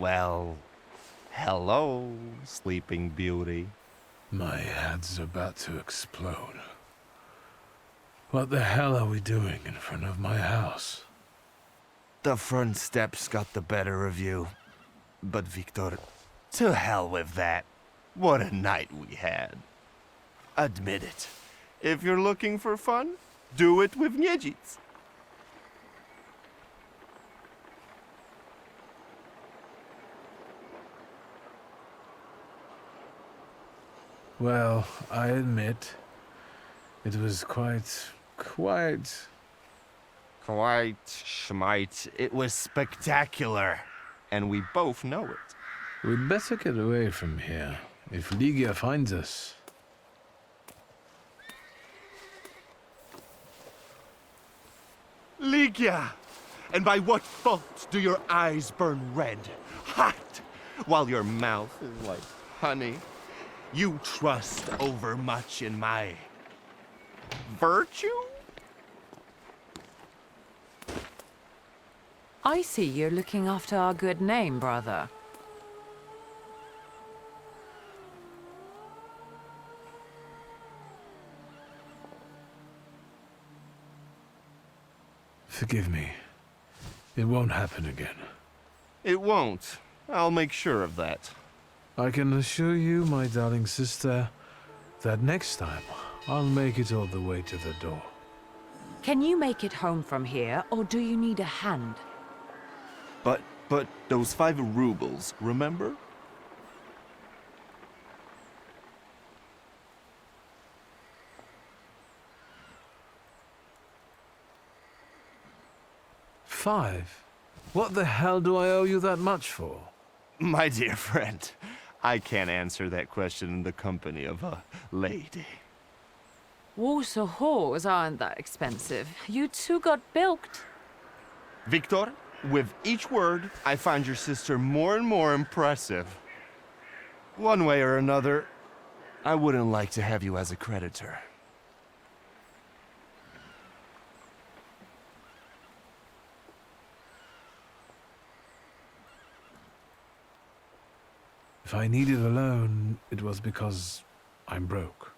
Well, hello, Sleeping Beauty. My head's about to explode. What the hell are we doing in front of my house? The front steps got the better of you. But Victor, to hell with that. What a night we had. Admit it. If you're looking for fun, do it with Niedzic. Well, I admit, it was quite... Quite, schmite. It was spectacular. And we both know it. We'd better get away from here, if Ligia finds us. Ligia! And by what fault do your eyes burn red, hot, while your mouth is like honey? You trust overmuch in my virtue? I see you're looking after our good name, brother. Forgive me. It won't happen again. It won't. I'll make sure of that. I can assure you, my darling sister, that next time I'll make it all the way to the door. Can you make it home from here, or do you need a hand? But those 5 rubles, remember? Five? What the hell do I owe you that much for? My dear friend, I can't answer that question in the company of a lady. Warsaw whores aren't that expensive. You two got bilked. Victor, with each word, I find your sister more and more impressive. One way or another, I wouldn't like to have you as a creditor. If I needed a loan, it was because I'm broke.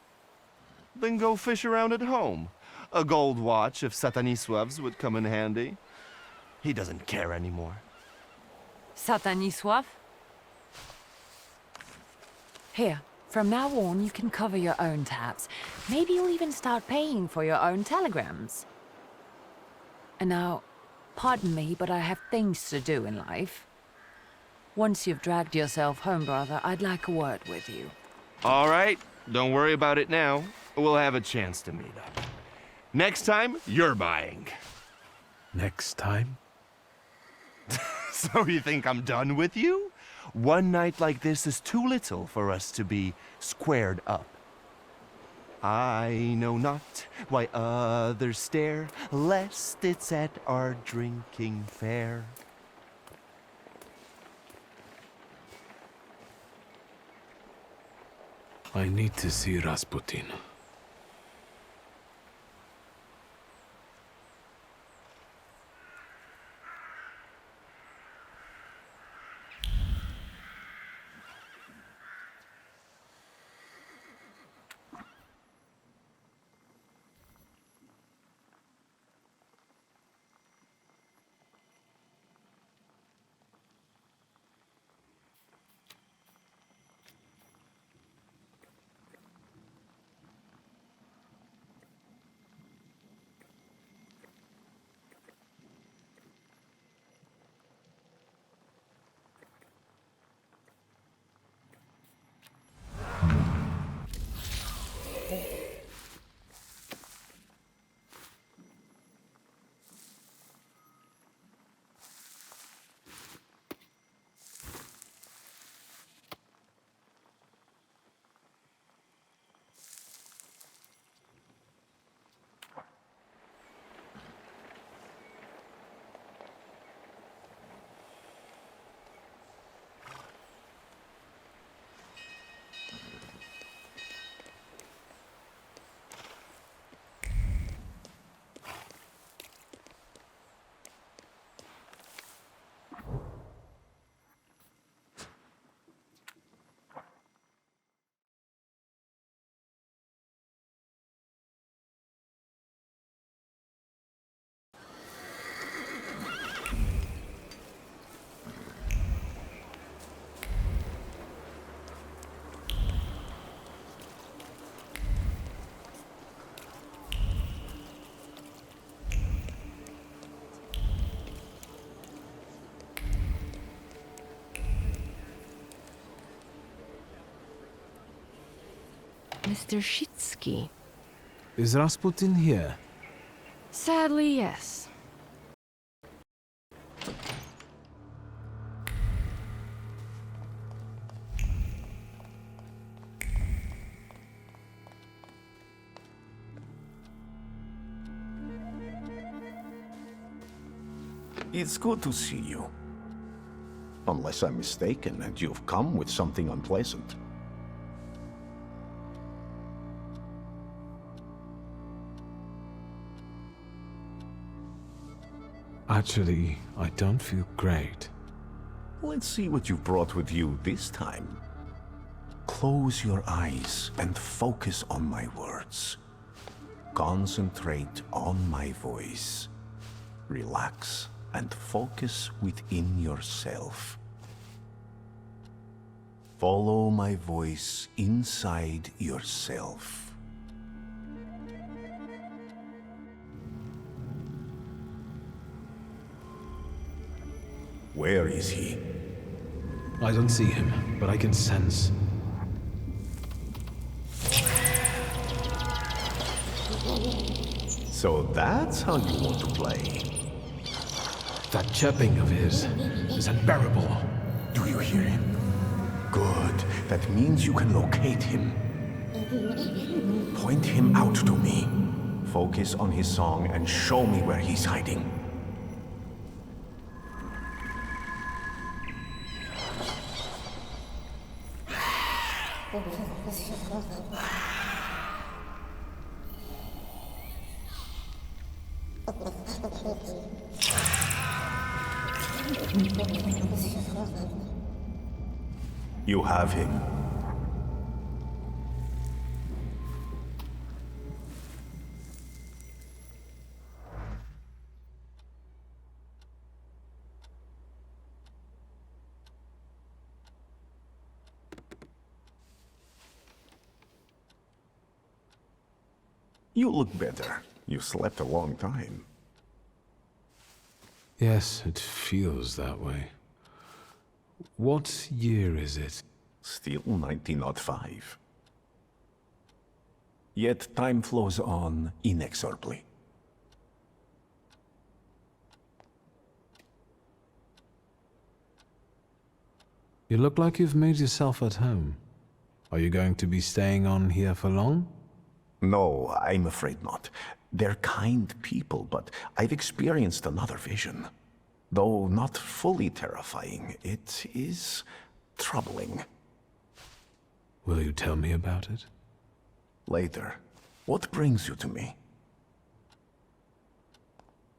Then go fish around at home. A gold watch of Satanisław's would come in handy. He doesn't care anymore. Satanisław? Here, from now on you can cover your own tabs. Maybe you'll even start paying for your own telegrams. And now, pardon me, but I have things to do in life. Once you've dragged yourself home, brother, I'd like a word with you. All right, don't worry about it now. We'll have a chance to meet up. Next time, you're buying. Next time? So you think I'm done with you? One night like this is too little for us to be squared up. I know not why others stare, lest it's at our drinking fair. I need to see Rasputin. Mr. Shitsky. Is Rasputin here? Sadly, yes. It's good to see you. Unless I'm mistaken and you've come with something unpleasant. Actually, I don't feel great. Let's see what you've brought with you this time. Close your eyes and focus on my words. Concentrate on my voice. Relax and focus within yourself. Follow my voice inside yourself. Where is he? I don't see him, but I can sense. So that's how you want to play. That chirping of his is unbearable. Do you hear him? Good. That means you can locate him. Point him out to me. Focus on his song and show me where he's hiding. You have him. You look better. You slept a long time. Yes, it feels that way. What year is it? Still 1905. Yet time flows on inexorably. You look like you've made yourself at home. Are you going to be staying on here for long? No, I'm afraid not. They're kind people, but I've experienced another vision. Though not fully terrifying, it is troubling. Will you tell me about it? Later. What brings you to me?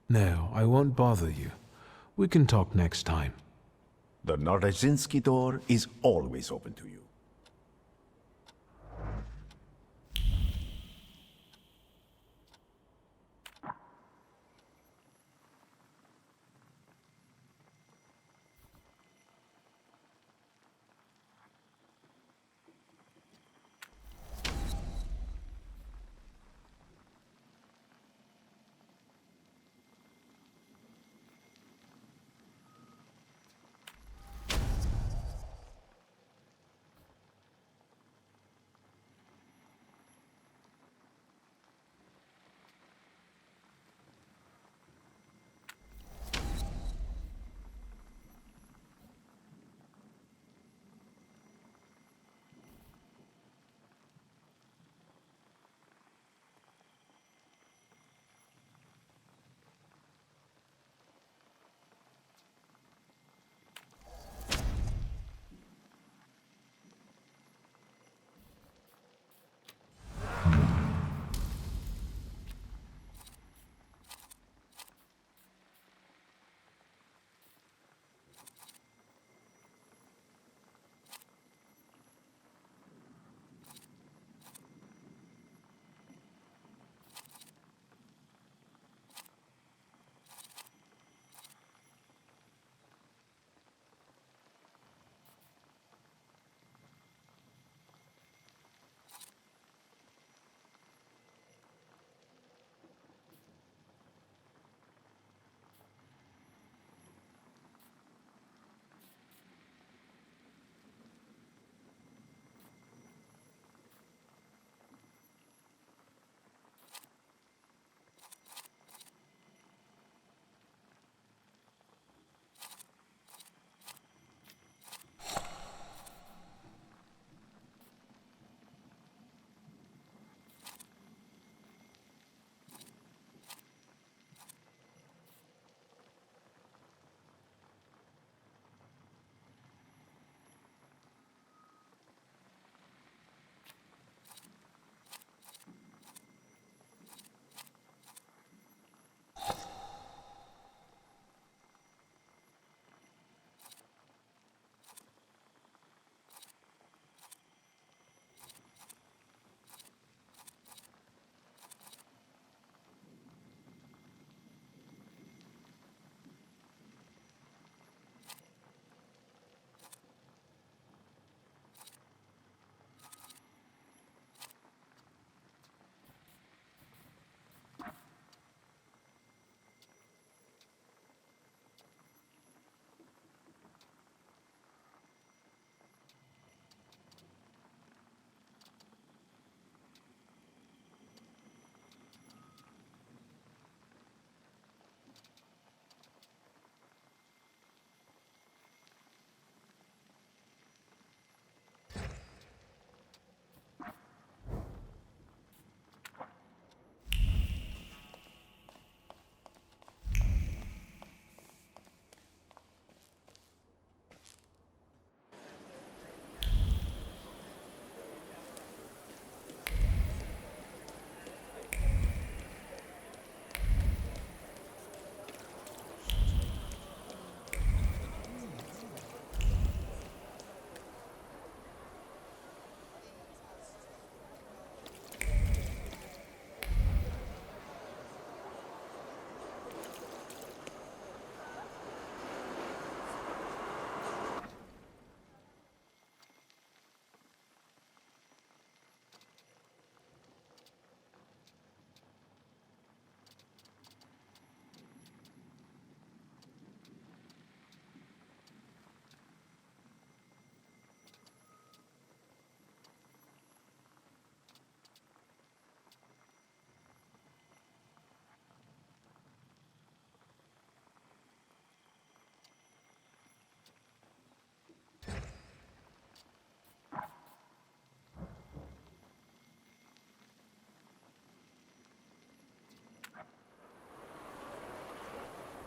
No, I won't bother you. We can talk next time. The Narazinski door is always open to you.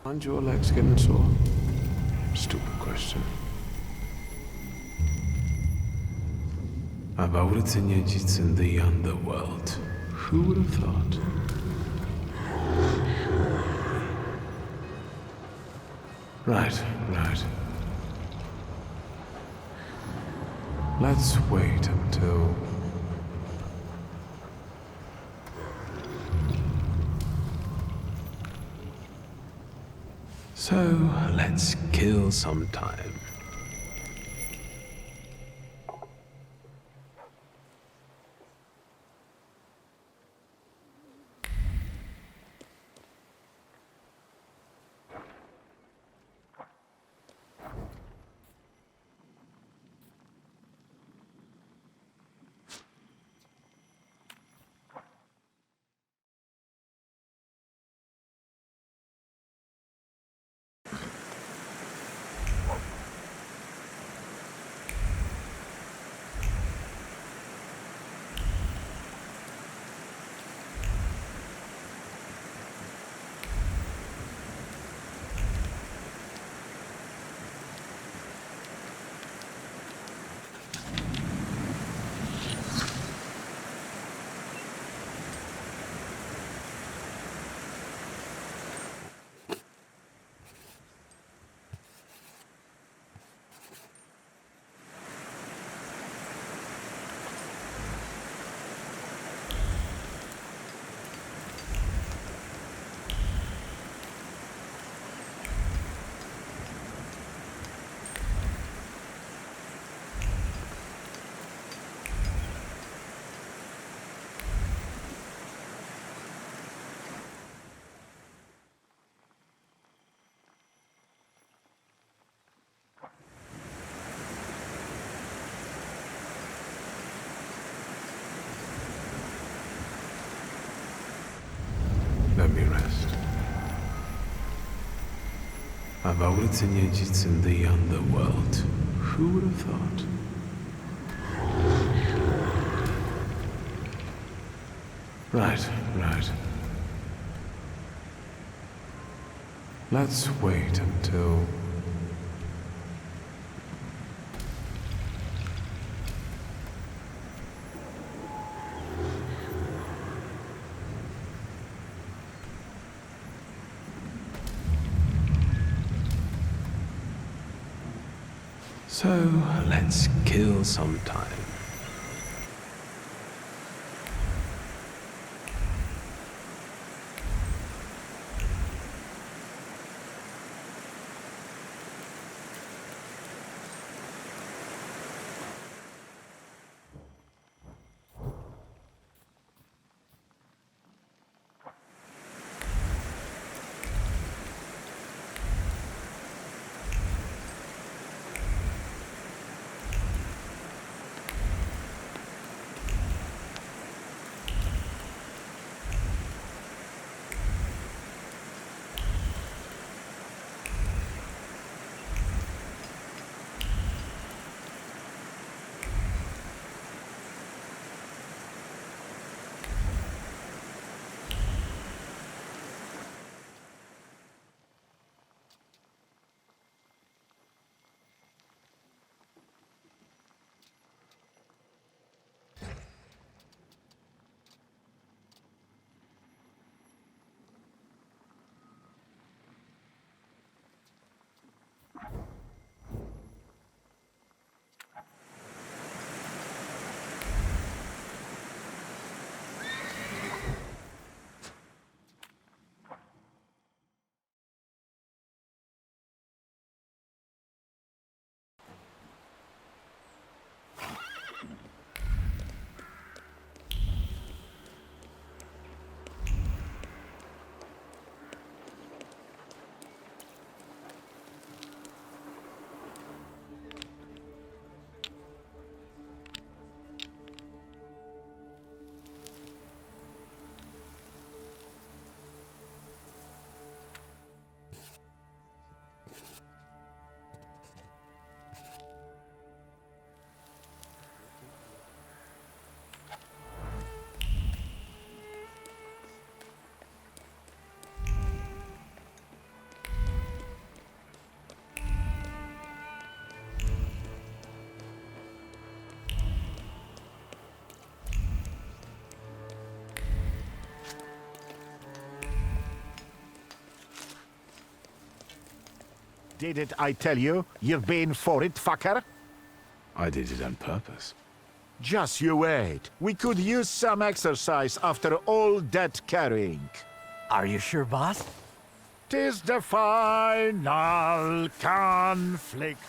Aren't your legs getting sore? Stupid question. I've always seen in the underworld. Who would have thought? Right. Let's wait until... So, let's kill some time. Let me rest. I've always seen in the underworld. Who would have thought? Right. Let's wait until... So, let's kill some time. Did it, I tell you? You've been for it, fucker? I did it on purpose. Just you wait. We could use some exercise after all that carrying. Are you sure, boss? 'Tis the final conflict.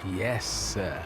Yes, sir.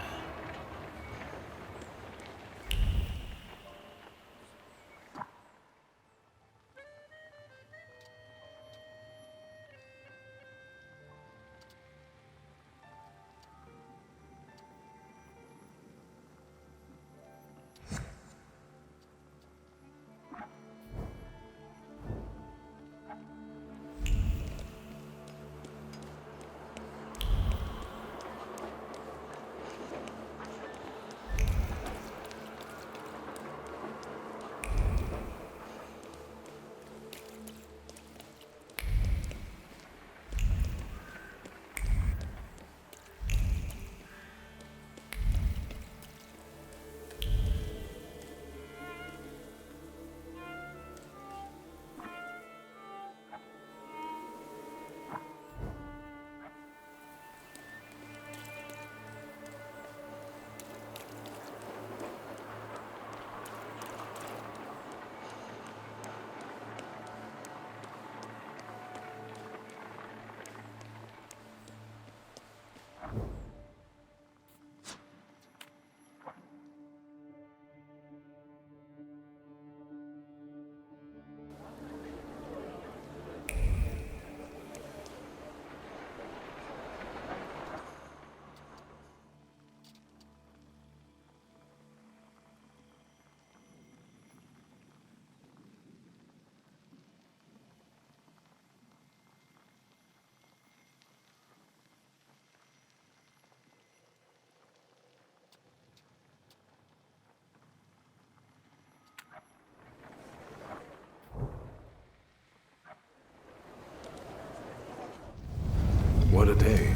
What a day.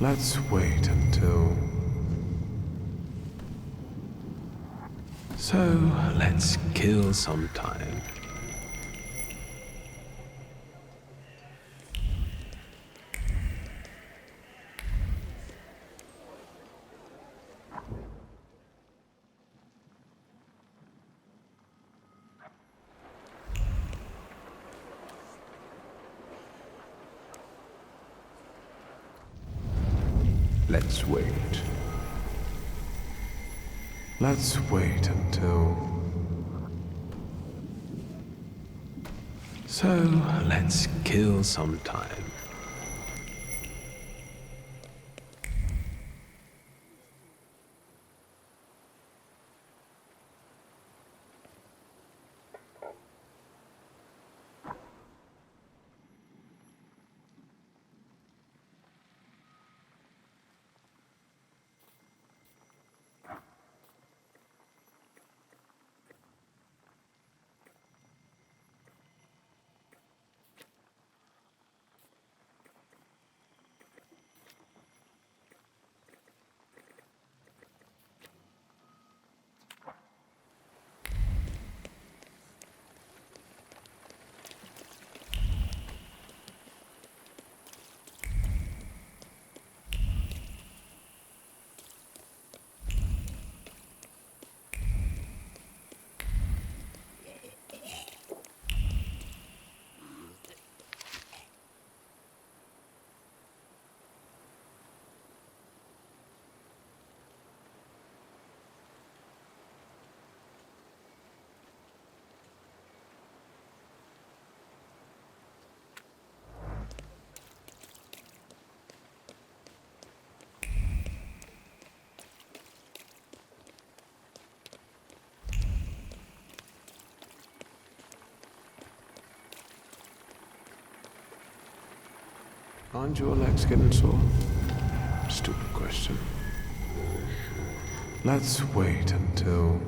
Let's wait until... So, let's kill some time. Let's wait. Let's wait until... So, let's kill some time. Aren't your legs getting sore? Stupid question. Let's wait until...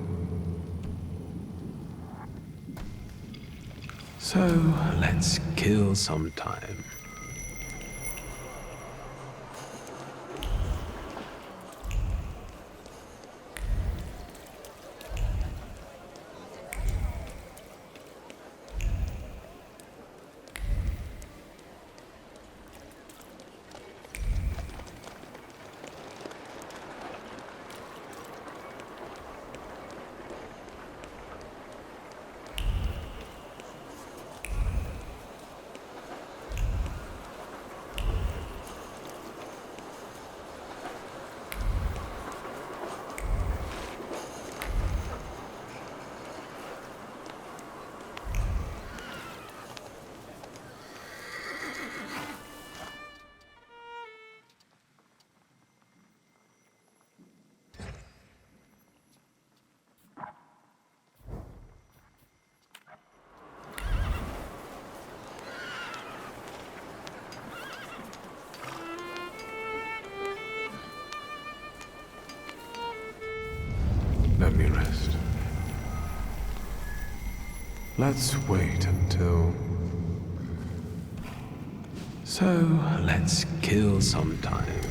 So, let's kill some time. me rest. Let's wait until... So, let's kill some time.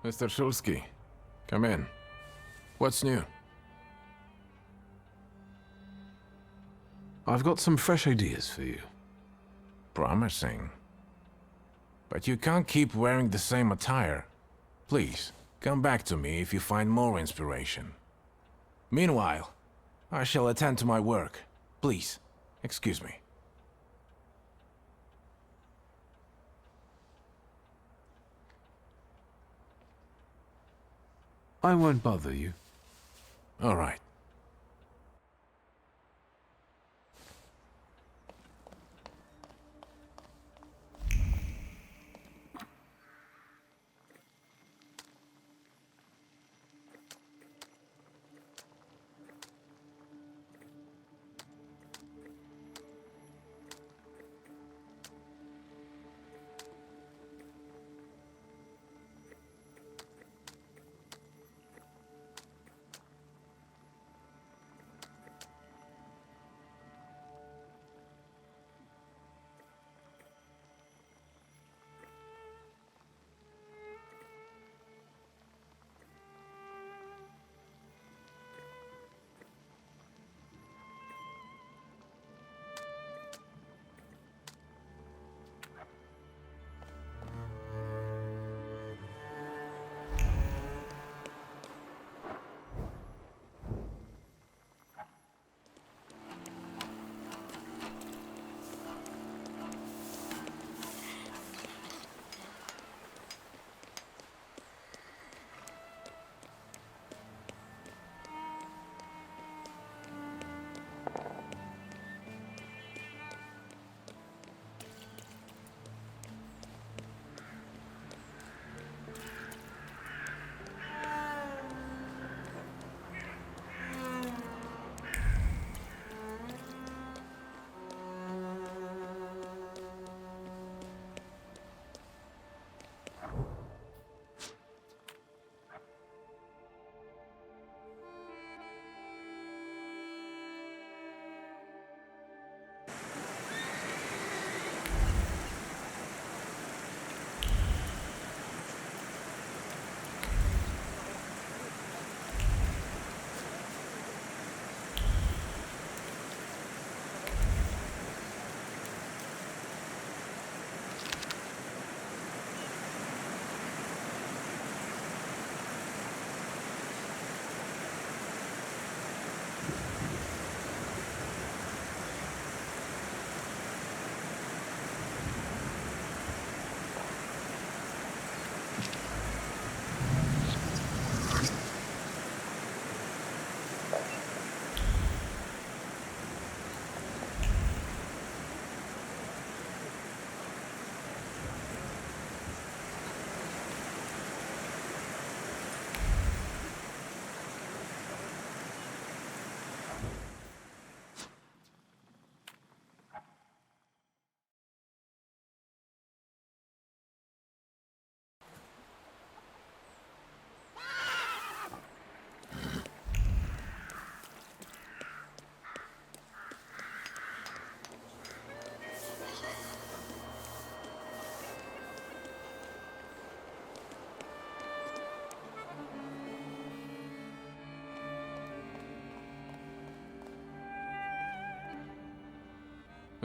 Mr. Shulsky, come in. What's new? I've got some fresh ideas for you. Promising. But you can't keep wearing the same attire. Please, come back to me if you find more inspiration. Meanwhile, I shall attend to my work. Please, excuse me. I won't bother you. All right.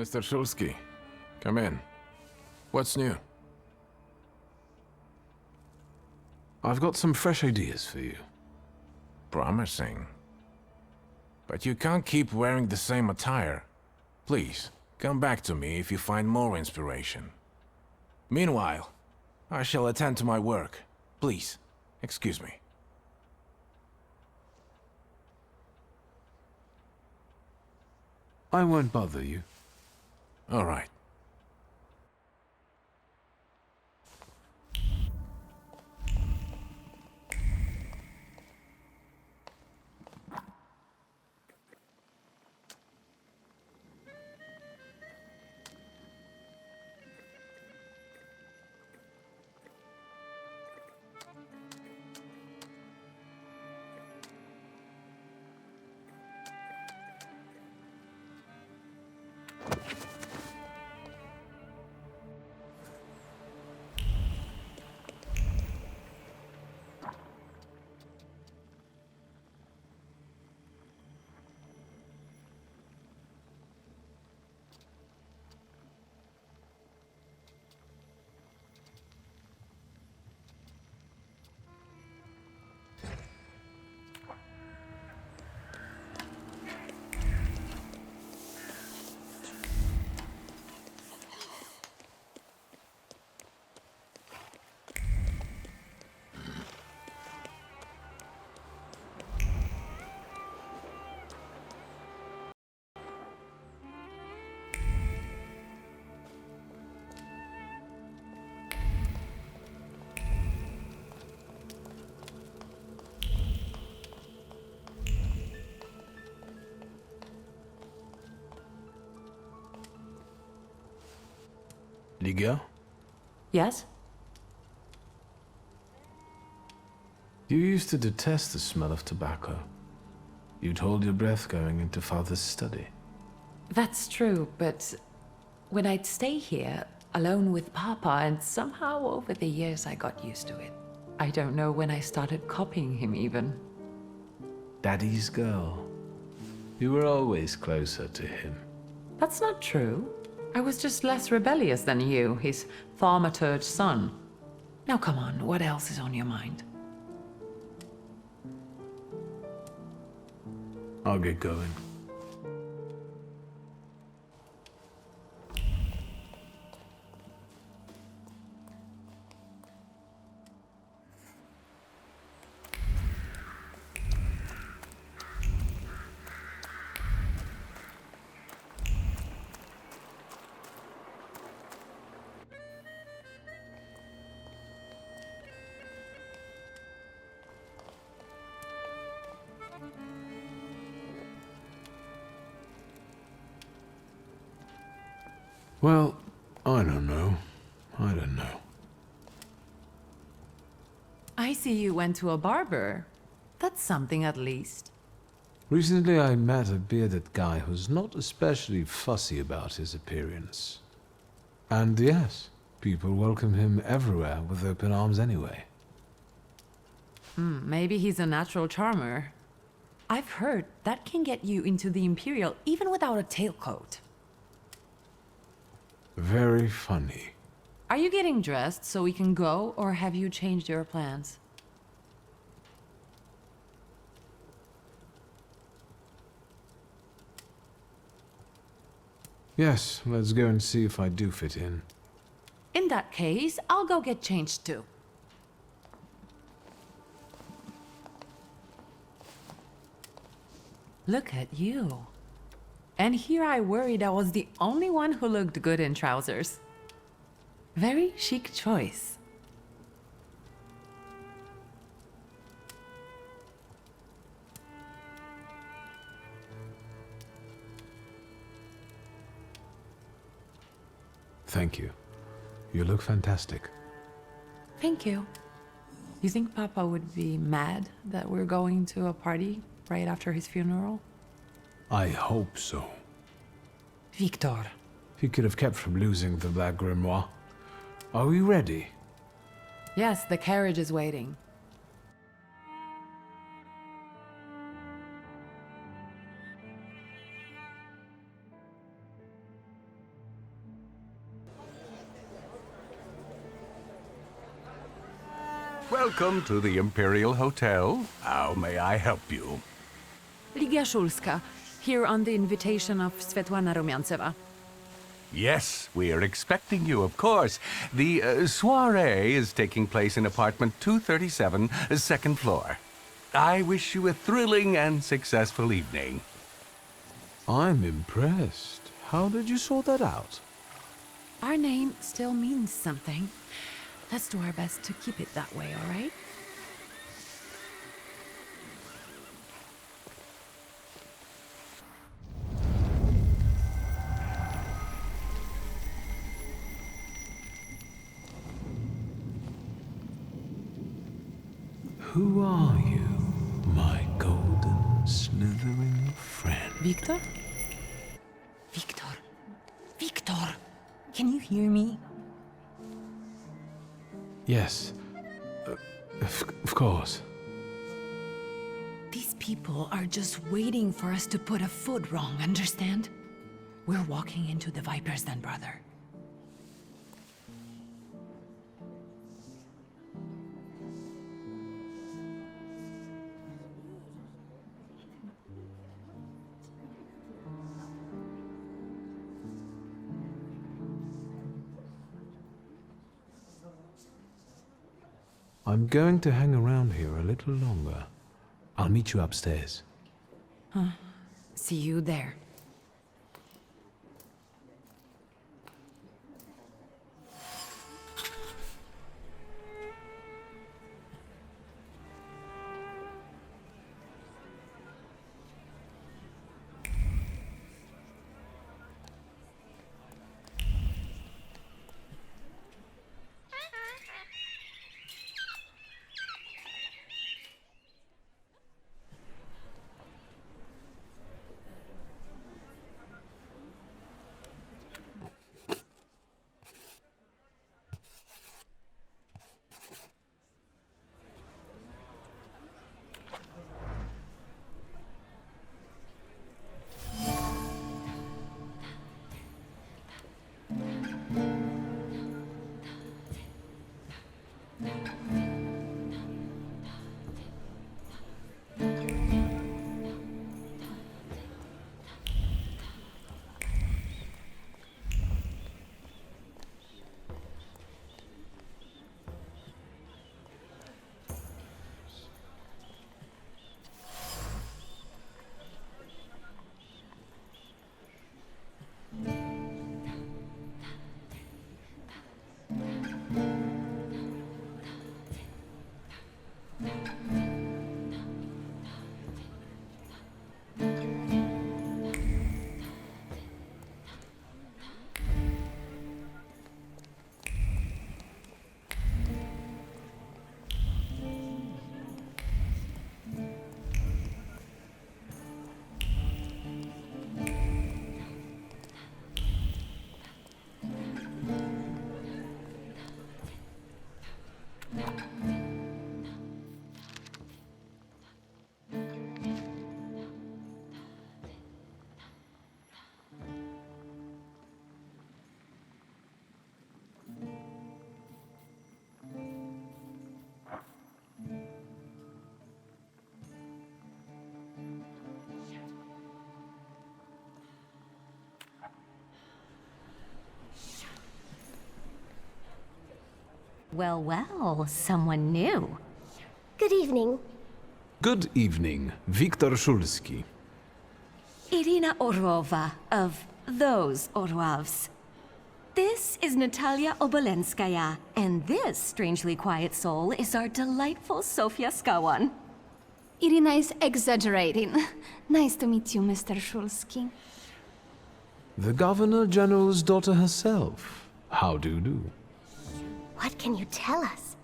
Mr. Shulsky, come in. What's new? I've got some fresh ideas for you. Promising. But you can't keep wearing the same attire. Please, come back to me if you find more inspiration. Meanwhile, I shall attend to my work. Please, excuse me. I won't bother you. All right. Liga? Yes? You used to detest the smell of tobacco. You'd hold your breath going into Father's study. That's true, but when I'd stay here, alone with Papa, and somehow over the years I got used to it. I don't know when I started copying him even. Daddy's girl. You were always closer to him. That's not true. I was just less rebellious than you, his Thaumaturge son. Now come on, what else is on your mind? I'll get going. Well, I don't know. I don't know. I see you went to a barber. That's something at least. Recently I met a bearded guy who's not especially fussy about his appearance. And yes, people welcome him everywhere with open arms anyway. Maybe he's a natural charmer. I've heard that can get you into the Imperial even without a tailcoat. Very funny. Are you getting dressed so we can go, or have you changed your plans? Yes, let's go and see if I do fit in. In that case, I'll go get changed too. Look at you. And here I worried I was the only one who looked good in trousers. Very chic choice. Thank you. You look fantastic. Thank you. You think Papa would be mad that we're going to a party right after his funeral? I hope so. Victor. He could have kept from losing the Black Grimoire. Are we ready? Yes, the carriage is waiting. Welcome to the Imperial Hotel. How may I help you? Ligia Szulska, here on the invitation of Svetlana Rumyantseva. Yes, we are expecting you, of course. The soiree is taking place in apartment 237, second floor. I wish you a thrilling and successful evening. I'm impressed. How did you sort that out? Our name still means something. Let's do our best to keep it that way, all right? Who are you, my golden, slithering friend? Victor? Victor? Victor! Can you hear me? Yes, of course. These people are just waiting for us to put a foot wrong, understand? We're walking into the Viper's Den, brother. I'm going to hang around here a little longer. I'll meet you upstairs. See you there. Well, well, someone new. Good evening. Good evening, Viktor Szulski. Irina Orlova of those Orlovs. This is Natalia Obolenskaya, and this strangely quiet soul is our delightful Sofia Skawan. Irina is exaggerating. Nice to meet you, Mr. Szulski. The Governor General's daughter herself. How do you do? What can you tell us?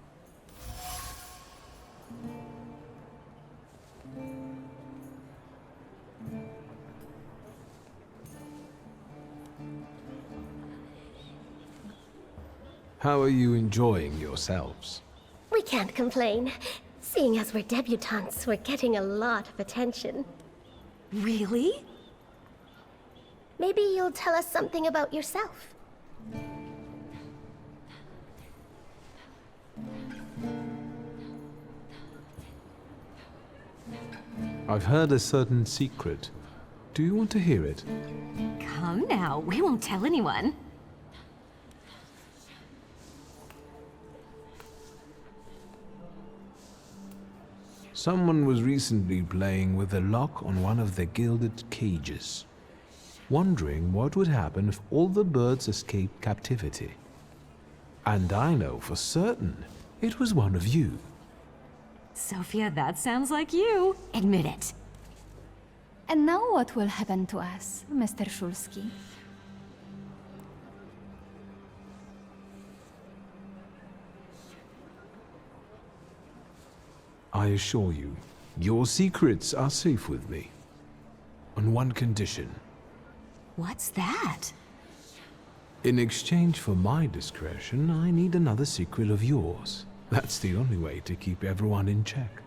How are you enjoying yourselves? We can't complain. Seeing as we're debutantes, we're getting a lot of attention. Really? Maybe you'll tell us something about yourself. I've heard a certain secret. Do you want to hear it? Come now, we won't tell anyone. Someone was recently playing with the lock on one of the gilded cages, wondering what would happen if all the birds escaped captivity. And I know for certain it was one of you. Sophia, that sounds like you. Admit it. And now what will happen to us, Mr. Shulsky? I assure you, your secrets are safe with me. On one condition. What's that? In exchange for my discretion, I need another secret of yours. That's the only way to keep everyone in check.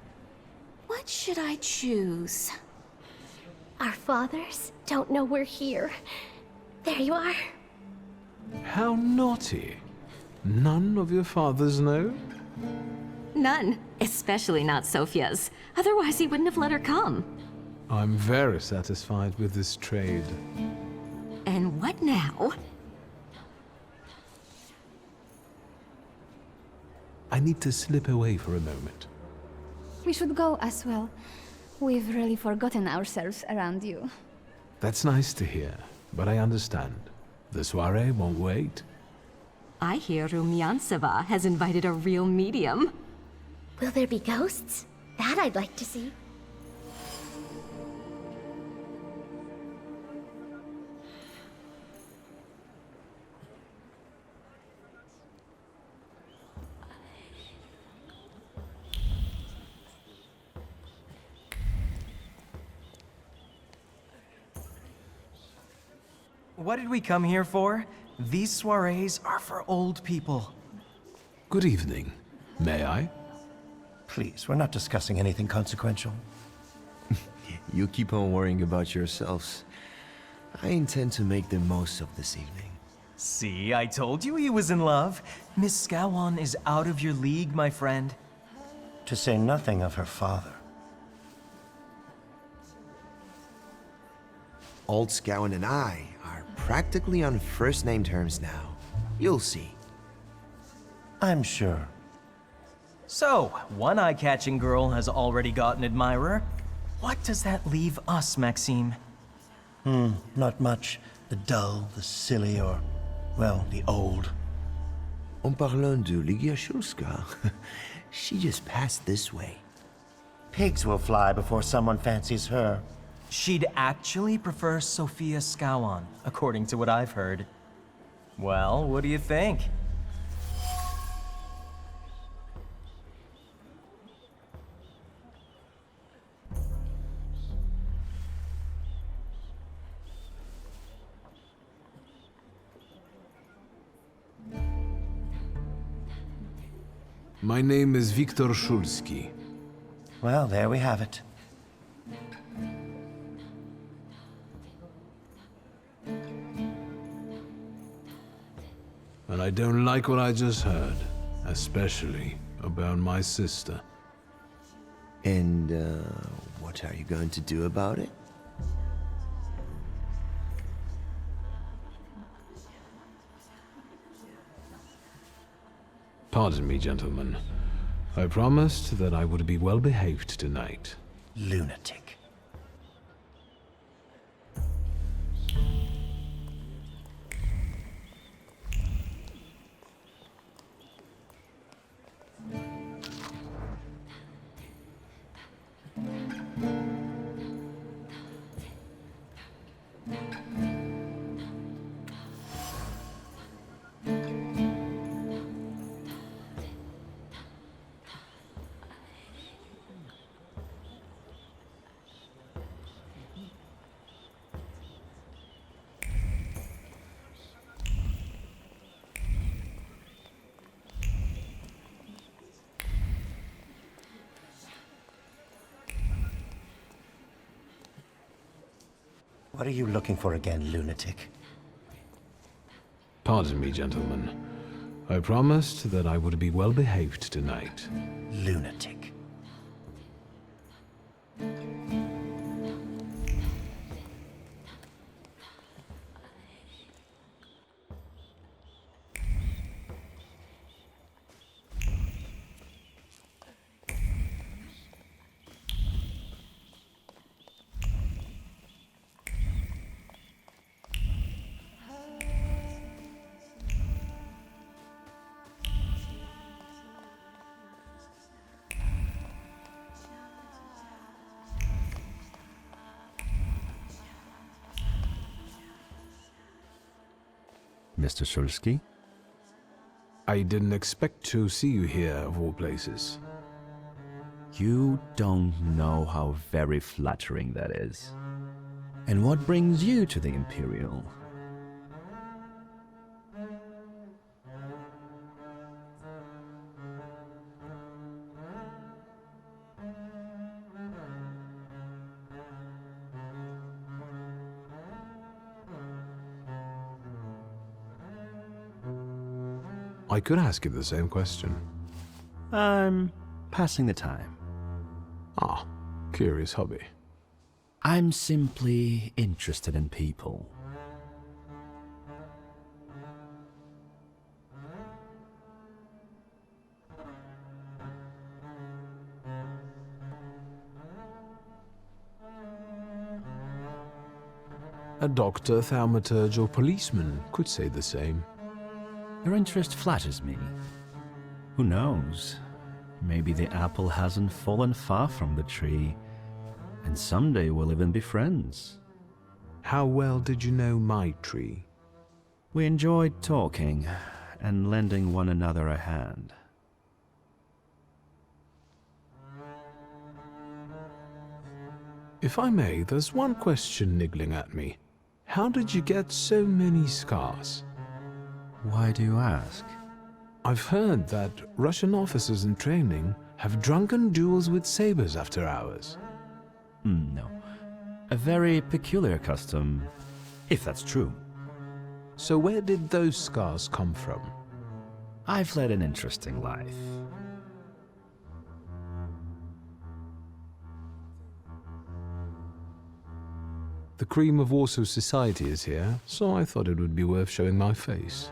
What should I choose? Our fathers don't know we're here. There you are. How naughty. None of your fathers know? None. Especially not Sophia's. Otherwise, he wouldn't have let her come. I'm very satisfied with this trade. And what now? I need to slip away for a moment. We should go as well. We've really forgotten ourselves around you. That's nice to hear, but I understand. The soiree won't wait. I hear Rumyantseva has invited a real medium. Will there be ghosts? That I'd like to see. What did we come here for? These soirees are for old people. Good evening. May I? Please, we're not discussing anything consequential. You keep on worrying about yourselves. I intend to make the most of this evening. See, I told you he was in love. Miss Scowan is out of your league, my friend. To say nothing of her father. Old Scowan and I are practically on first-name terms now. You'll see. I'm sure. So, one eye-catching girl has already got an admirer. What does that leave us, Maxime? Not much. The dull, the silly, or, well, the old. En parlant de Ligia Shulska, she just passed this way. Pigs will fly before someone fancies her. She'd actually prefer Sophia Scowan, according to what I've heard. Well, what do you think? My name is Viktor Shulsky. Well, there we have it. And I don't like what I just heard, especially about my sister. And, what are you going to do about it? Pardon me, gentlemen. I promised that I would be well behaved tonight. Lunatic. What are you looking for again, lunatic? Pardon me, gentlemen. I promised that I would be well behaved tonight. Lunatic. Mr. Shulsky? I didn't expect to see you here, of all places. You don't know how very flattering that is. And what brings you to the Imperial? I could ask you the same question. I'm passing the time. Ah, curious hobby. I'm simply interested in people. A doctor, thaumaturge, or policeman could say the same. Your interest flatters me. Who knows? Maybe the apple hasn't fallen far from the tree, and someday we'll even be friends. How well did you know my tree? We enjoyed talking and lending one another a hand. If I may, there's one question niggling at me. How did you get so many scars? Why do you ask? I've heard that Russian officers in training have drunken duels with sabers after hours. No. A very peculiar custom, if that's true. So where did those scars come from? I've led an interesting life. The cream of Warsaw society is here, so I thought it would be worth showing my face.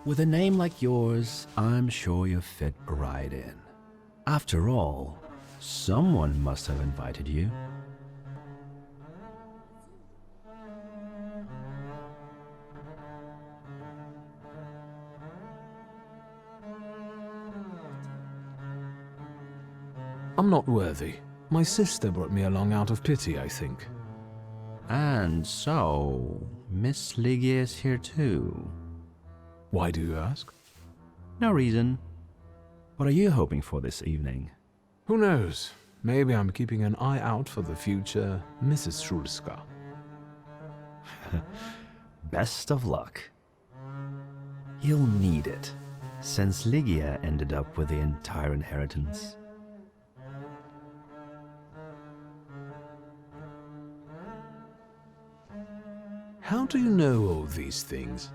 With a name like yours, I'm sure you fit right in. After all, someone must have invited you. I'm not worthy. My sister brought me along out of pity, I think. And so, Miss Ligia is here too. Why do you ask? No reason. What are you hoping for this evening? Who knows? Maybe I'm keeping an eye out for the future Mrs. Shulska. Best of luck. You'll need it, since Ligia ended up with the entire inheritance. How do you know all these things?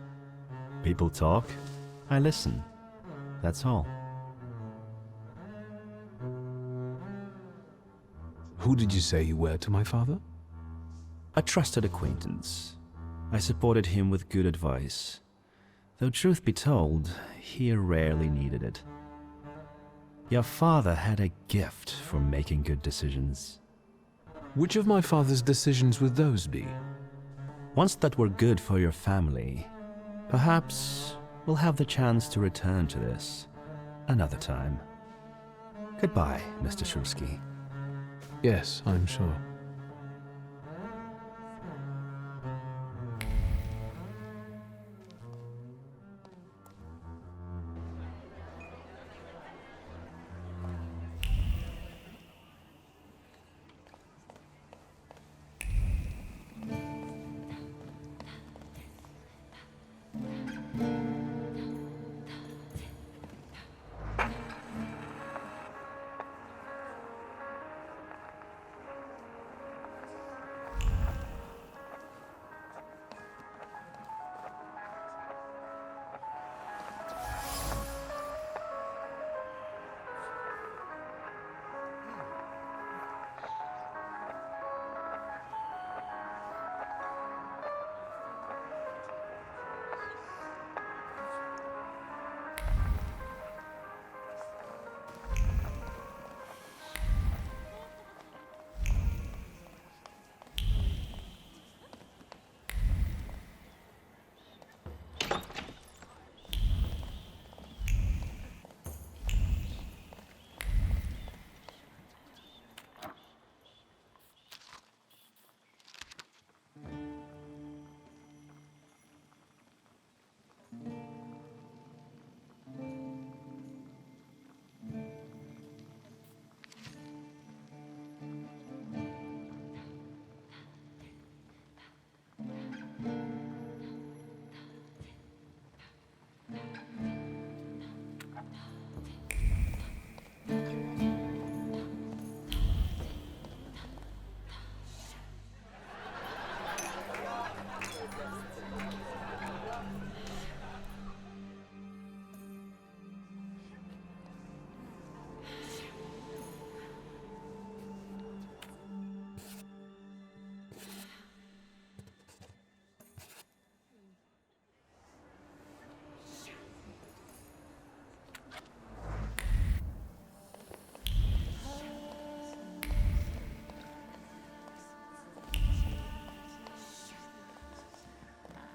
People talk, I listen. That's all. Who did you say you were to my father? A trusted acquaintance. I supported him with good advice. Though truth be told, he rarely needed it. Your father had a gift for making good decisions. Which of my father's decisions would those be? Ones that were good for your family. Perhaps we'll have the chance to return to this another time. Goodbye, Mr. Shulsky. Yes, I'm sure.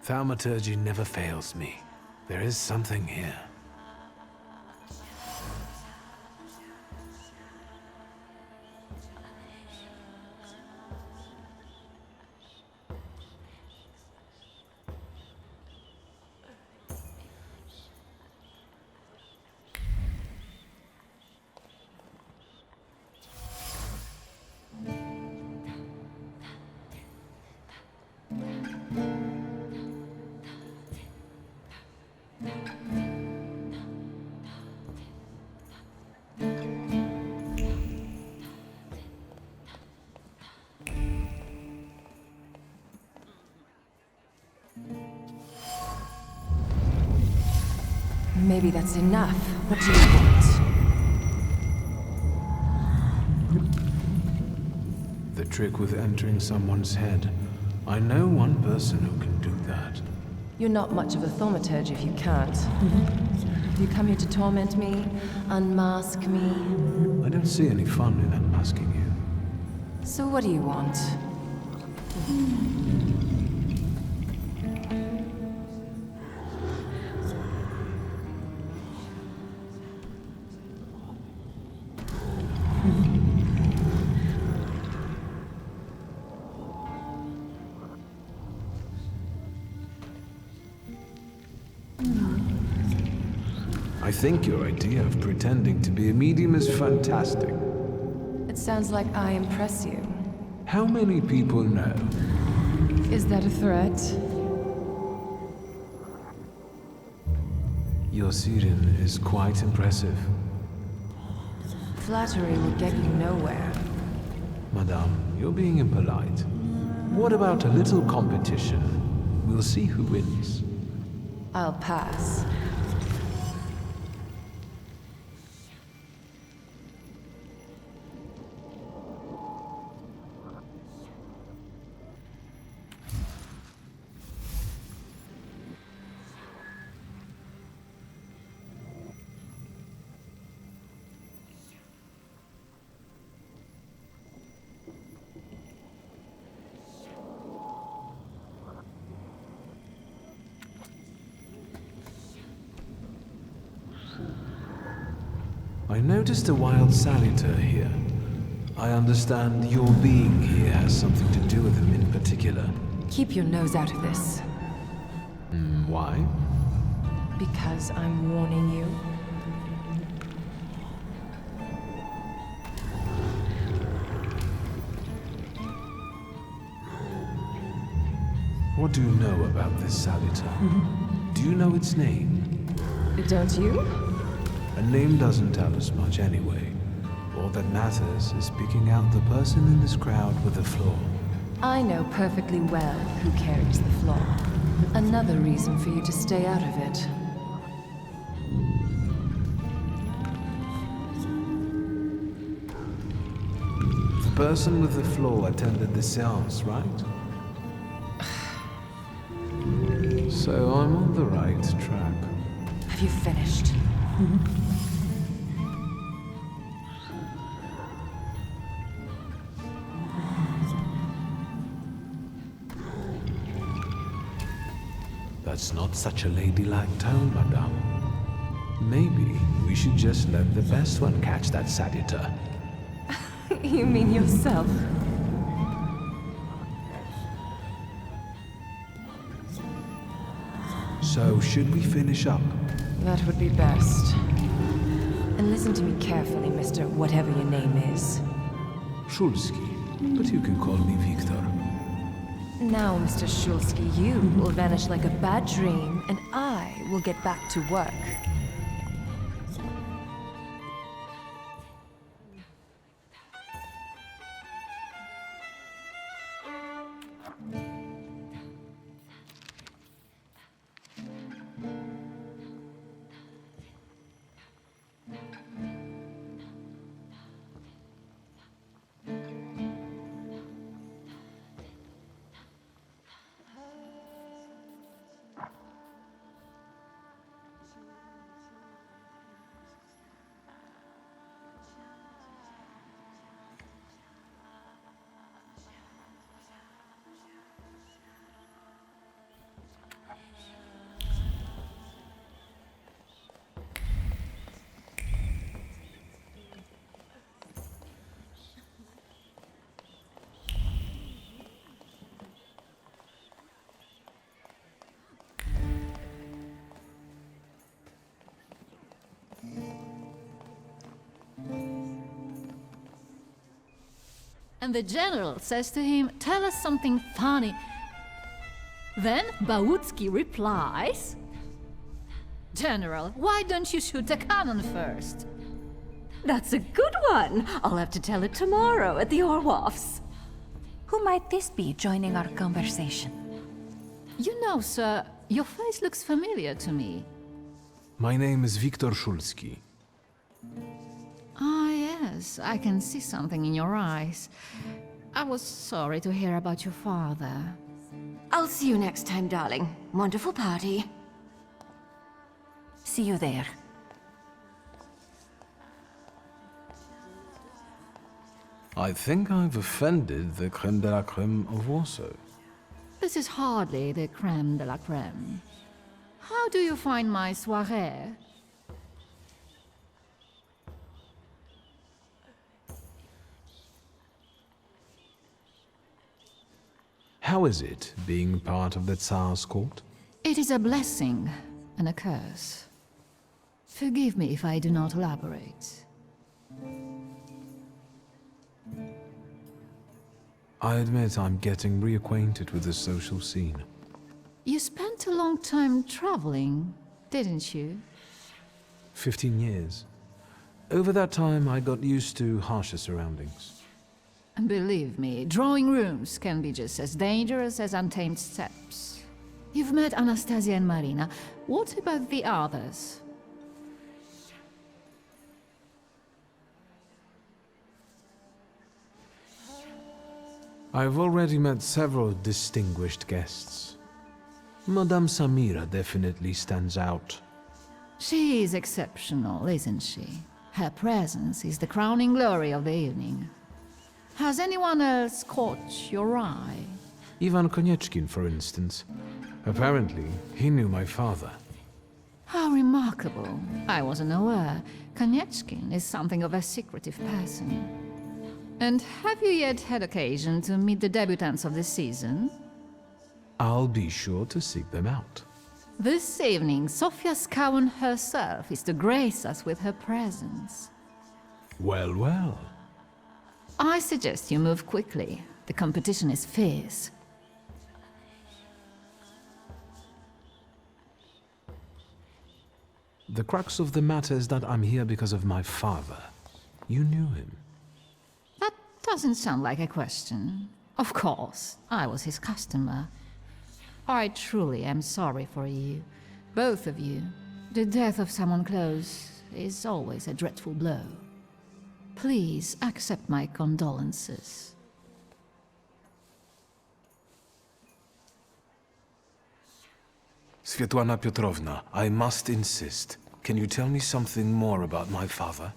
Thaumaturge never fails me. There is something here. Maybe that's enough. What do you want? The trick with entering someone's head. I know one person who can do that. You're not much of a thaumaturge if you can't. You come here to torment me, unmask me. I don't see any fun in unmasking you. So what do you want? I think your idea of pretending to be a medium is fantastic. It sounds like I impress you. How many people know? Is that a threat? Your siren is quite impressive. Flattery will get you nowhere. Madame, you're being impolite. What about a little competition? We'll see who wins. I'll pass. I noticed a wild saliter here. I understand your being here has something to do with him in particular. Keep your nose out of this. Why? Because I'm warning you. What do you know about this saliter? Do you know its name? Don't you? A name doesn't tell us much anyway. All that matters is picking out the person in this crowd with the flaw. I know perfectly well who carries the flaw. Another reason for you to stay out of it. The person with the flaw attended the seance, right? So I'm on the right track. Have you finished? That's not such a ladylike tone, madame. Maybe we should just let the best one catch that saliter. You mean yourself? So, should we finish up? That would be best. And listen to me carefully, Mr. Whatever your name is. Shulski, but you can call me Victor. Now, Mr. Shulski, you will vanish like a bad dream, and I will get back to work. And the general says to him, "Tell us something funny." Then Bautski replies, "General, why don't you shoot a cannon first?" That's a good one. I'll have to tell it tomorrow at the Orloffs. Who might this be joining our conversation? You know, sir, your face looks familiar to me. My name is Viktor Szulski. Ah, yes, I can see something in your eyes. I was sorry to hear about your father. I'll see you next time, darling. Wonderful party. See you there. I think I've offended the creme de la creme of Rosso. This is hardly the creme de la creme. How do you find my soirée? How is it, being part of the Tsar's court? It is a blessing and a curse. Forgive me if I do not elaborate. I admit I'm getting reacquainted with the social scene. You spent a long time traveling, didn't you? 15 years. Over that time, I got used to harsher surroundings. And believe me, drawing rooms can be just as dangerous as untamed steppes. You've met Anastasia and Marina. What about the others? I've already met several distinguished guests. Madame Samira definitely stands out. She is exceptional, isn't she? Her presence is the crowning glory of the evening. Has anyone else caught your eye? Ivan Konieczkin, for instance. Apparently, he knew my father. How remarkable. I wasn't aware. Konieczkin is something of a secretive person. And have you yet had occasion to meet the debutants of the season? I'll be sure to seek them out. This evening, Sofia Skowen herself is to grace us with her presence. Well, well. I suggest you move quickly. The competition is fierce. The crux of the matter is that I'm here because of my father. You knew him. That doesn't sound like a question. Of course, I was his customer. I truly am sorry for you, both of you. The death of someone close is always a dreadful blow. Please accept my condolences. Svetlana Petrovna, I must insist. Can you tell me something more about my father?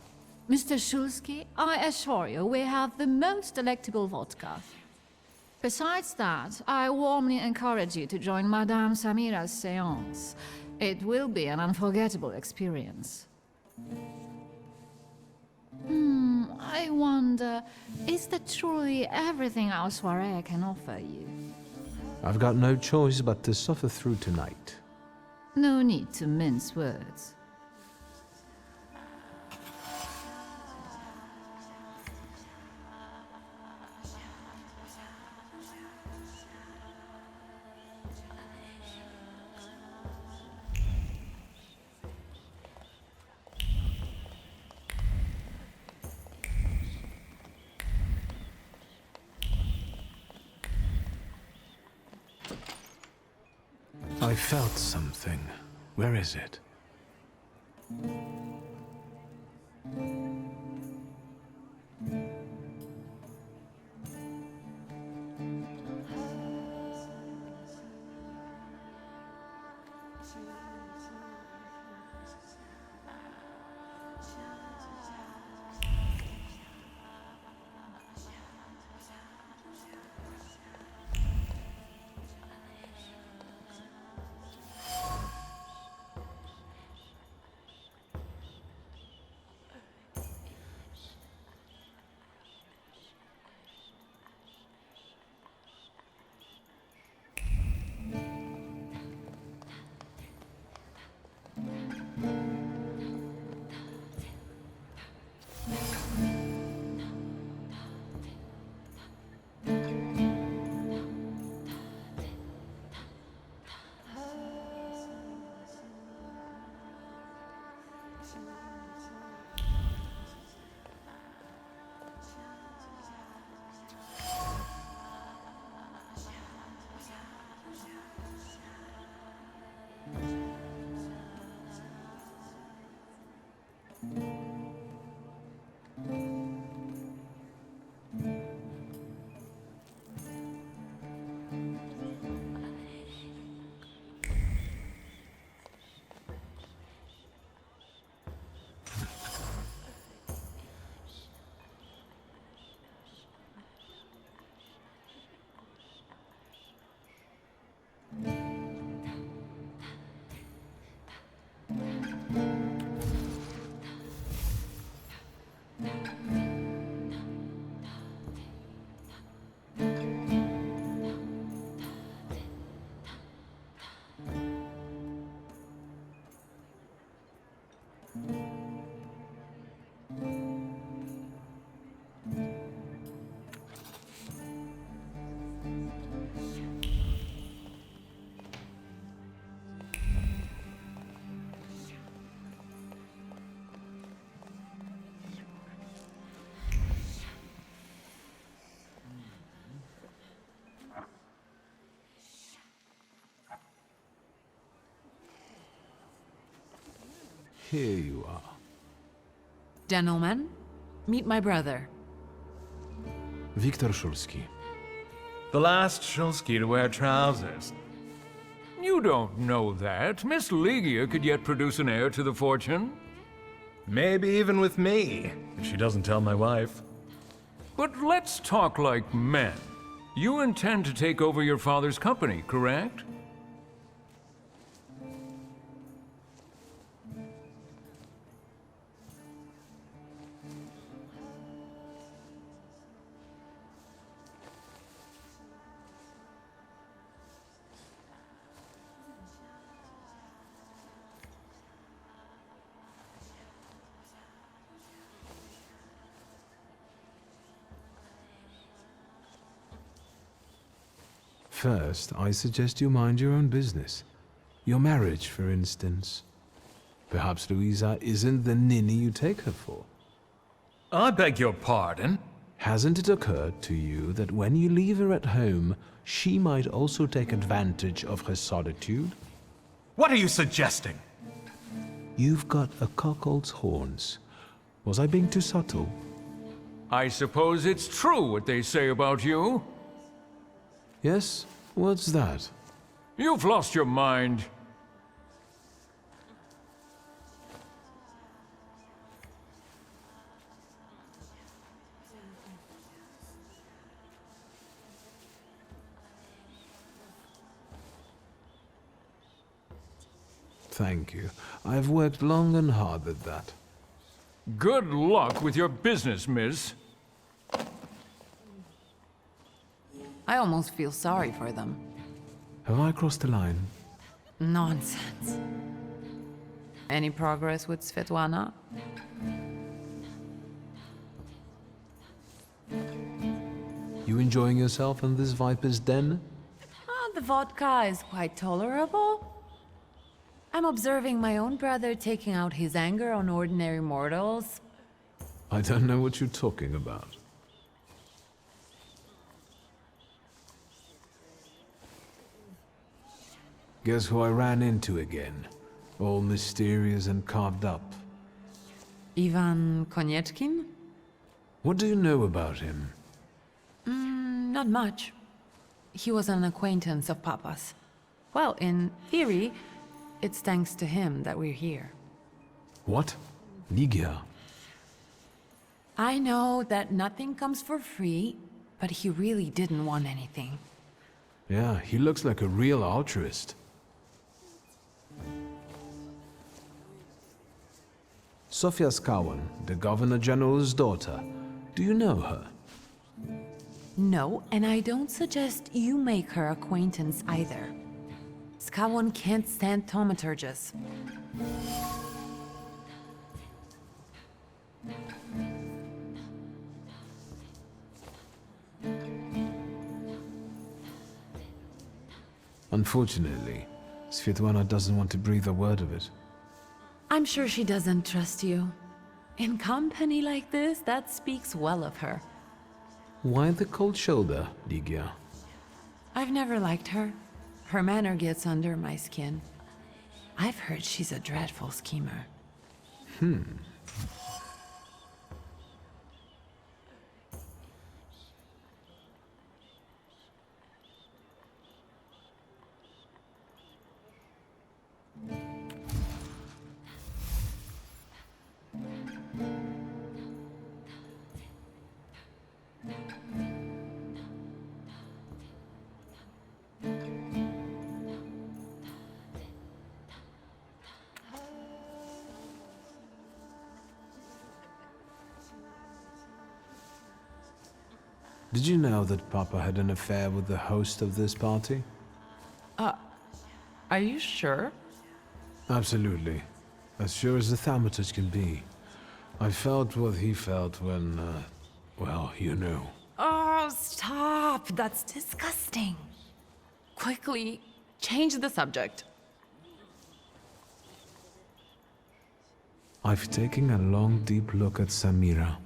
Mr. Szulski, I assure you we have the most delectable vodka. Besides that, I warmly encourage you to join Madame Samira's séance. It will be an unforgettable experience. I wonder, is that truly everything our soirée can offer you? I've got no choice but to suffer through tonight. No need to mince words. I felt something. Where is it? Here you are. Gentlemen, meet my brother. Viktor Szulski. The last Szulski to wear trousers. You don't know that. Miss Ligia could yet produce an heir to the fortune. Maybe even with me, if she doesn't tell my wife. But let's talk like men. You intend to take over your father's company, correct? First, I suggest you mind your own business. Your marriage, for instance. Perhaps Louisa isn't the ninny you take her for. I beg your pardon? Hasn't it occurred to you that when you leave her at home, she might also take advantage of her solitude? What are you suggesting? You've got a cuckold's horns. Was I being too subtle? I suppose it's true what they say about you. Yes? What's that? You've lost your mind. Thank you. I've worked long and hard at that. Good luck with your business, miss. I almost feel sorry for them. Have I crossed the line? Nonsense. Any progress with Svetlana? You enjoying yourself in this viper's den? The vodka is quite tolerable. I'm observing my own brother taking out his anger on ordinary mortals. I don't know what you're talking about. Guess who I ran into again? All mysterious and carved up. Ivan Konieczkin? What do you know about him? Not much. He was an acquaintance of Papa's. Well, in theory, it's thanks to him that we're here. What? Ligia? I know that nothing comes for free, but he really didn't want anything. Yeah, he looks like a real altruist. Sofia Skawan, the Governor General's daughter. Do you know her? No, and I don't suggest you make her acquaintance either. Skawon can't stand thaumaturges. Unfortunately, Svetlana doesn't want to breathe a word of it. I'm sure she doesn't trust you. In company like this, that speaks well of her. Why the cold shoulder, Ligia? I've never liked her. Her manner gets under my skin. I've heard she's a dreadful schemer. Did you know that Papa had an affair with the host of this party? Are you sure? Absolutely. As sure as the Thaumaturge can be. I felt what he felt when, well, you know. Oh, stop! That's disgusting. Quickly, change the subject. I've taken a long, deep look at Samira.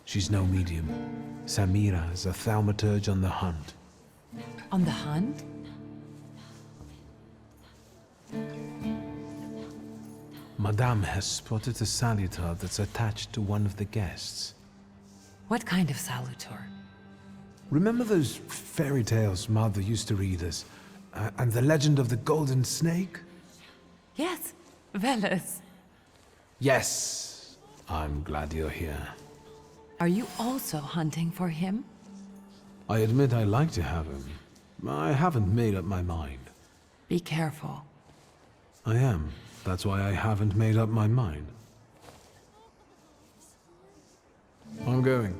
She's no medium. Samira is a Thaumaturge on the hunt. On the hunt? Madame has spotted a salutar that's attached to one of the guests. What kind of salutor? Remember those fairy tales Mother used to read us? And the legend of the golden snake? Yes, Veles. Yes. I'm glad you're here. Are you also hunting for him? I admit I like to have him. I haven't made up my mind. Be careful. I am. That's why I haven't made up my mind. I'm going.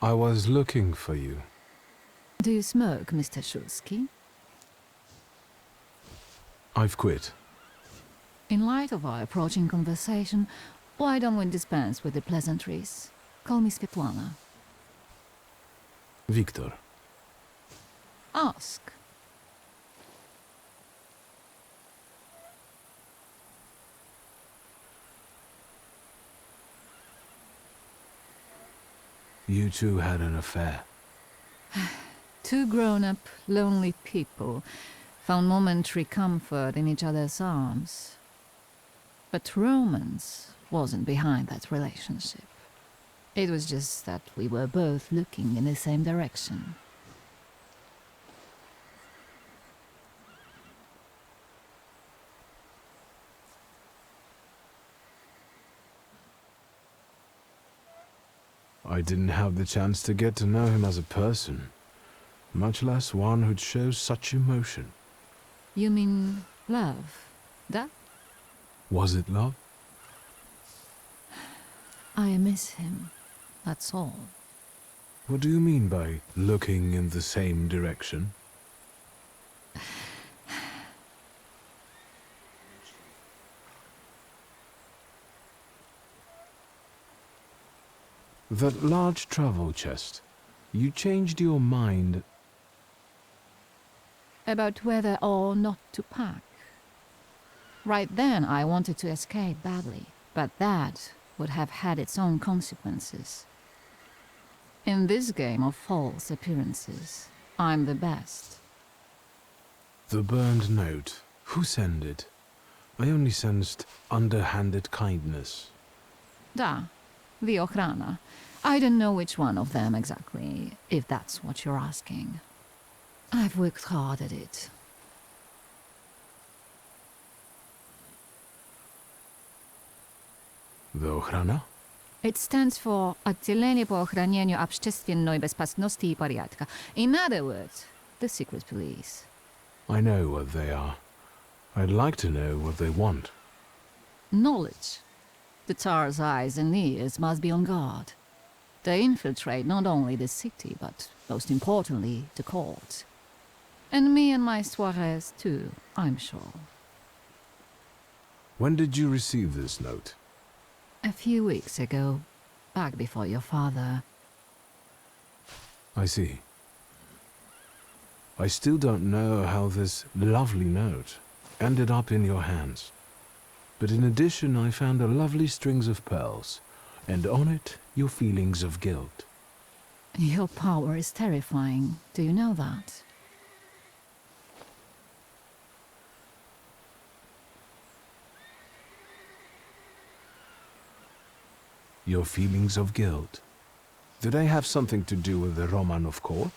I was looking for you. Do you smoke, Mr. Shulsky? I've quit. In light of our approaching conversation, why don't we dispense with the pleasantries? Call me Svetlana. Victor. Ask. You two had an affair. Two grown-up, lonely people found momentary comfort in each other's arms. But romance wasn't behind that relationship. It was just that we were both looking in the same direction. I didn't have the chance to get to know him as a person, much less one who'd show such emotion. You mean love? That? Was it love? I miss him, that's all. What do you mean by looking in the same direction? That large travel chest. You changed your mind. About whether or not to pack. Right then I wanted to escape badly, but that would have had its own consequences. In this game of false appearances, I'm the best. The burned note. Who sent it? I only sensed underhanded kindness. Da, the Ochrana. I don't know which one of them exactly, if that's what you're asking. I've worked hard at it. The Ochrana? It stands for Отделение по охранению общественной безопасности и порядка. In other words, the secret police. I know what they are. I'd like to know what they want. Knowledge. The Tsar's eyes and ears must be on guard. They infiltrate not only the city, but most importantly, the court. And me and my soirees too, I'm sure. When did you receive this note? A few weeks ago, back before your father. I see. I still don't know how this lovely note ended up in your hands. But in addition, I found a lovely strings of pearls, and on it, your feelings of guilt. Your power is terrifying. Do you know that? Your feelings of guilt. Did they have something to do with the Romanov court?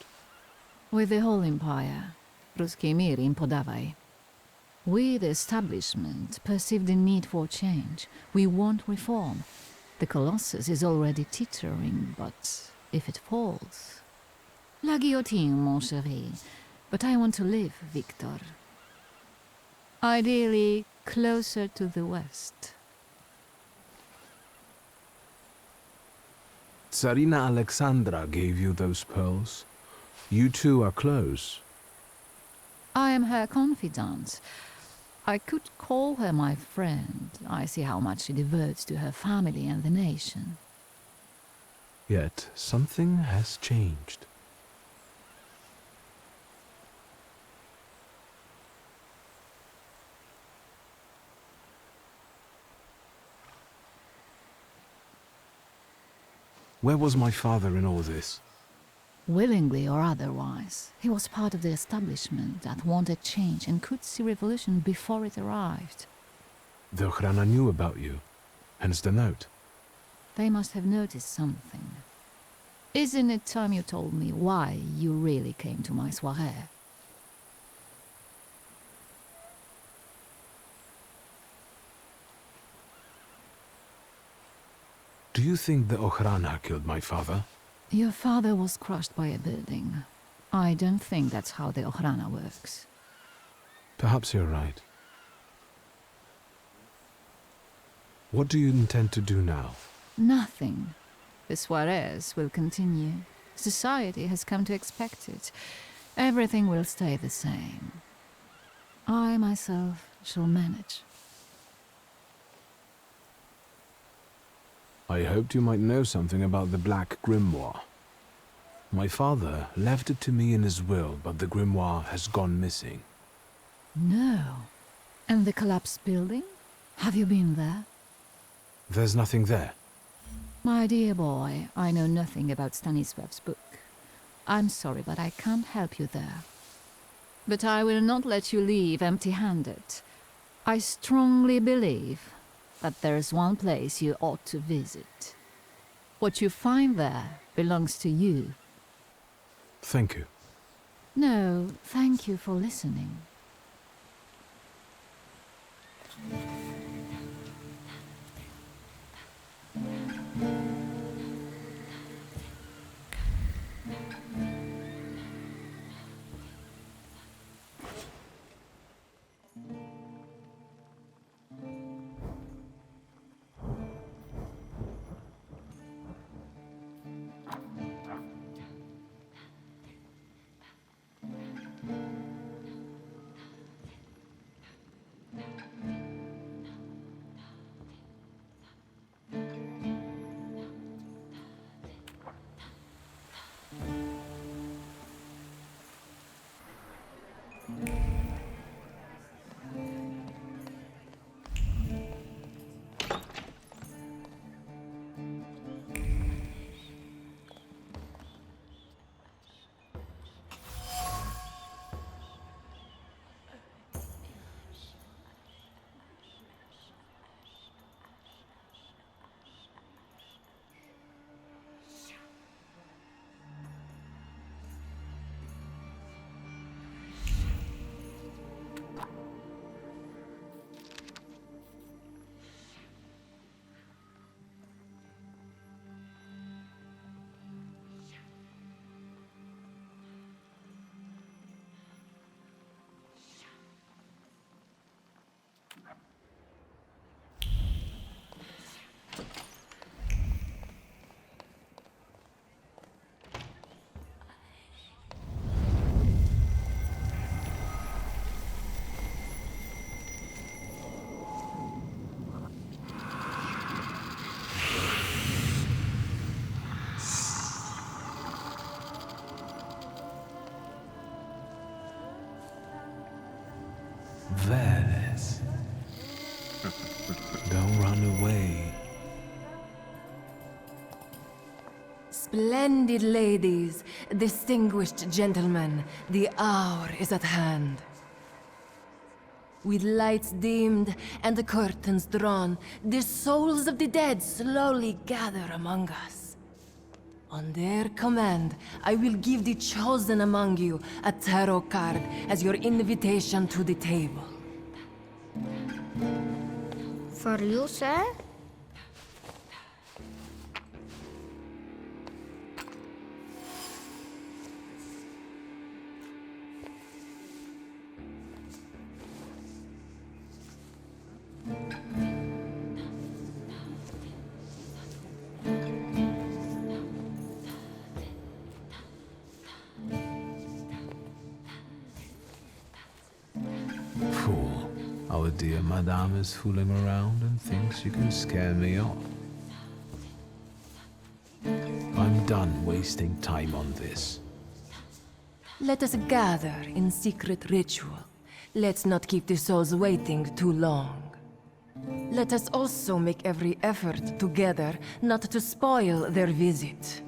With the whole empire. Ruski mir im podawaj. We, the establishment, perceive the need for change. We want reform. The Colossus is already teetering, but if it falls... La guillotine, mon chéri. But I want to live, Victor. Ideally, closer to the west. Tsarina Alexandra gave you those pearls. You two are close. I am her confidant. I could call her my friend. I see how much she devotes to her family and the nation. Yet something has changed. Where was my father in all this? Willingly or otherwise, he was part of the establishment that wanted change and could see revolution before it arrived. The Ochrana knew about you, hence the note. They must have noticed something. Isn't it time you told me why you really came to my soirée? Do you think the Ochrana killed my father? Your father was crushed by a building. I don't think that's how the Ochrana works. Perhaps you're right. What do you intend to do now? Nothing. The soirées will continue. Society has come to expect it. Everything will stay the same. I myself shall manage. I hoped you might know something about the Black Grimoire. My father left it to me in his will, but the grimoire has gone missing. No. And the collapsed building? Have you been there? There's nothing there. My dear boy, I know nothing about Stanisław's book. I'm sorry, but I can't help you there. But I will not let you leave empty-handed. I strongly believe that there's one place you ought to visit. What you find there belongs to you. Thank you. No, thank you for listening. Veles. Don't run away. Splendid ladies, distinguished gentlemen, the hour is at hand. With lights dimmed and the curtains drawn, the souls of the dead slowly gather among us. On their command, I will give the chosen among you a tarot card as your invitation to the table. For you, sir? Our dear madame is fooling around and thinks you can scare me off. I'm done wasting time on this. Let us gather in secret ritual. Let's not keep the souls waiting too long. Let us also make every effort together not to spoil their visit.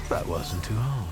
That wasn't too hard.